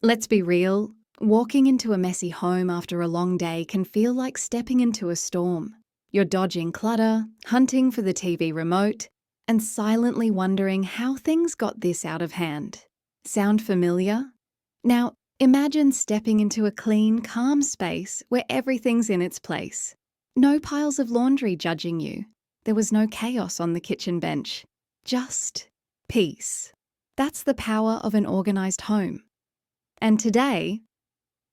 Let's be real, walking into a messy home after a long day can feel like stepping into a storm. You're dodging clutter, hunting for the TV remote, and silently wondering how things got this out of hand. Sound familiar? Now, imagine stepping into a clean, calm space where everything's in its place. No piles of laundry judging you. There was no chaos on the kitchen bench. Just peace. That's the power of an organised home. And today,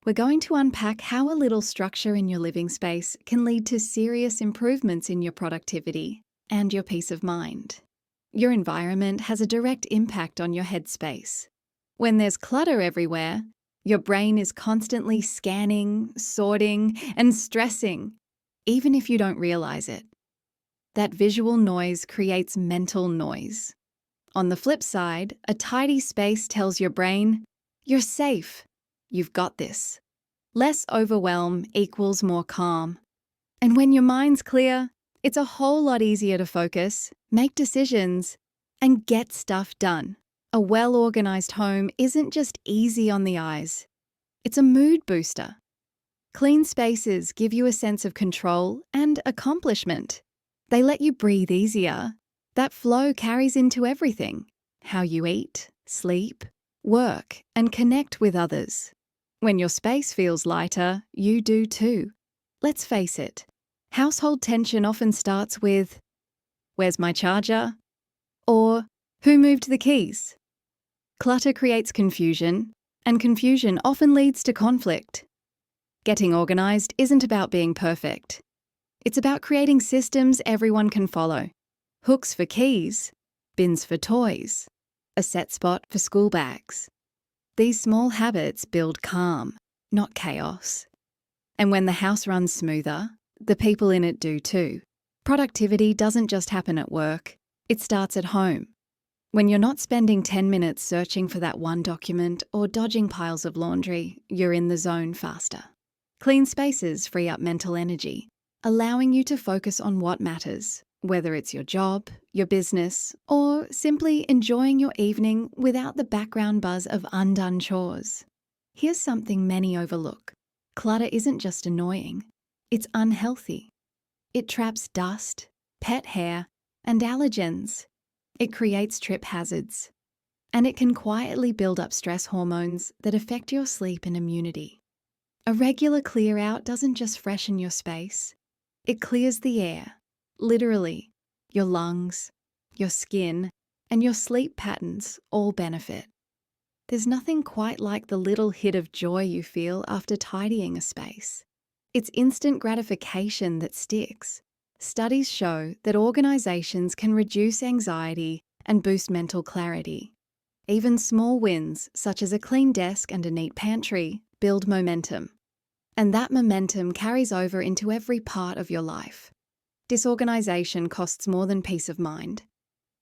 we're going to unpack how a little structure in your living space can lead to serious improvements in your productivity and your peace of mind. Your environment has a direct impact on your headspace. When there's clutter everywhere, your brain is constantly scanning, sorting, and stressing, even if you don't realize it. That visual noise creates mental noise. On the flip side, a tidy space tells your brain, "You're safe. You've got this." Less overwhelm equals more calm. And when your mind's clear, it's a whole lot easier to focus, make decisions, and get stuff done. A well-organized home isn't just easy on the eyes. It's a mood booster. Clean spaces give you a sense of control and accomplishment. They let you breathe easier. That flow carries into everything: how you eat, sleep, work, and connect with others. When your space feels lighter, you do too. Let's face it, household tension often starts with, "Where's my charger?" or "Who moved the keys?" Clutter creates confusion, and confusion often leads to conflict. Getting organised isn't about being perfect. It's about creating systems everyone can follow. Hooks for keys, bins for toys, a set spot for school bags. These small habits build calm, not chaos. And when the house runs smoother, the people in it do too. Productivity doesn't just happen at work, it starts at home. When you're not spending 10 minutes searching for that one document or dodging piles of laundry, you're in the zone faster. Clean spaces free up mental energy, allowing you to focus on what matters, whether it's your job, your business, or simply enjoying your evening without the background buzz of undone chores. Here's something many overlook. Clutter isn't just annoying, it's unhealthy. It traps dust, pet hair, and allergens. It creates trip hazards. And it can quietly build up stress hormones that affect your sleep and immunity. A regular clear out doesn't just freshen your space, it clears the air. Literally, your lungs, your skin, and your sleep patterns all benefit. There's nothing quite like the little hit of joy you feel after tidying a space. It's instant gratification that sticks. Studies show that organisations can reduce anxiety and boost mental clarity. Even small wins, such as a clean desk and a neat pantry, build momentum. And that momentum carries over into every part of your life. Disorganisation costs more than peace of mind.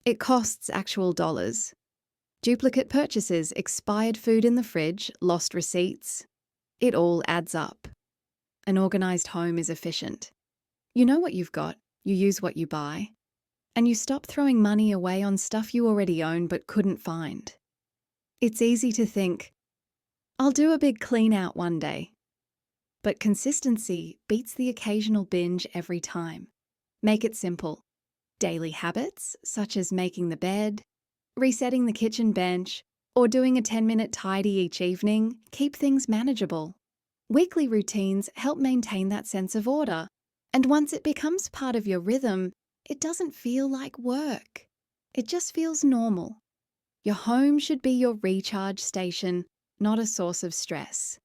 It costs actual dollars. Duplicate purchases, expired food in the fridge, lost receipts. It all adds up. An organised home is efficient. You know what you've got, you use what you buy, and you stop throwing money away on stuff you already own but couldn't find. It's easy to think, "I'll do a big clean out one day." But consistency beats the occasional binge every time. Make it simple. Daily habits, such as making the bed, resetting the kitchen bench, or doing a 10-minute tidy each evening, keep things manageable. Weekly routines help maintain that sense of order. And once it becomes part of your rhythm, it doesn't feel like work. It just feels normal. Your home should be your recharge station, not a source of stress.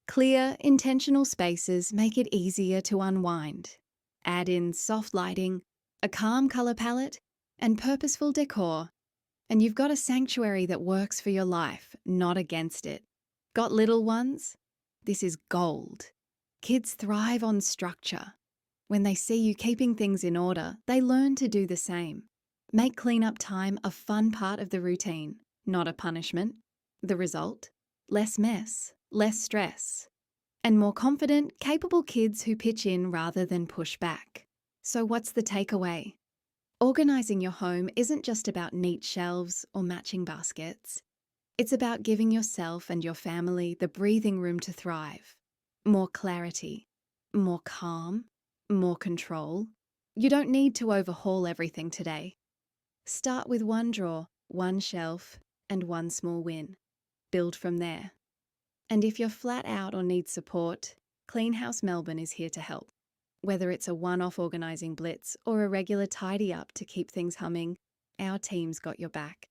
Clear, intentional spaces make it easier to unwind. Add in soft lighting, a calm colour palette, and purposeful decor, and you've got a sanctuary that works for your life, not against it. Got little ones? This is gold. Kids thrive on structure. When they see you keeping things in order, they learn to do the same. Make clean-up time a fun part of the routine, not a punishment. The result? Less mess, less stress, and more confident, capable kids who pitch in rather than push back. So what's the takeaway? Organising your home isn't just about neat shelves or matching baskets. It's about giving yourself and your family the breathing room to thrive. More clarity, more calm, more control. You don't need to overhaul everything today. Start with one drawer, one shelf, and one small win. Build from there. And if you're flat out or need support, Clean House Melbourne is here to help. Whether it's a one-off organising blitz or a regular tidy up to keep things humming, our team's got your back.